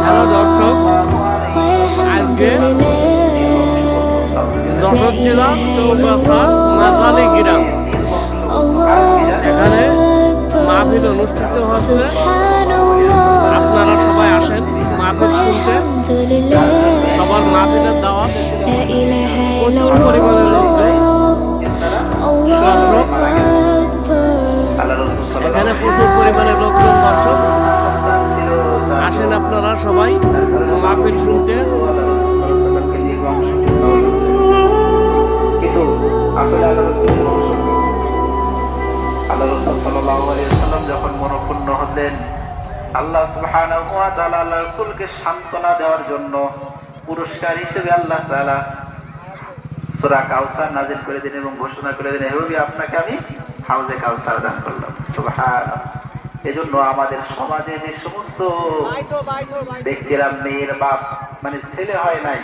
Hello দর্শক, আজকে যশোর জেলা চৌগাছা মাঝালি গ্রাম, এখানে মাহফিল অনুষ্ঠিত হচ্ছে। আপনারা সবাই আসেন মাহফিল শুনতে। সবার মাহফিলের দাওয়াত, প্রচুর পরিমাণে লোকজন। দর্শক, এখানে প্রচুর পরিমাণে লোকজন। দর্শক আসেন আপনারা সবাই মাহফিল শুনতে। আল্লাহ রাসূল সাল্লাল্লাহু আলাইহি ওয়াসাল্লাম যখন মনঃক্ষুণ্ণ হলেন, আল্লাহ সুবহানাহু ওয়া তাআলা আল্লাহ রাসূলকে সান্ত্বনা দেওয়ার জন্য পুরস্কার হিসেবে আল্লাহ তাআলা সূরা কাউসার নাযিল করে দিলেন এবং ঘোষণা করে দিলেন, হে নবী, আপনাকে আমি হাউজে কাউসার দান করলাম। সুবহানাল্লাহ। এজন্য আমাদের সমাজে যে সমস্ত ব্যক্তিরা মেয়ের বাপ মানে ছেলে হয় নাই,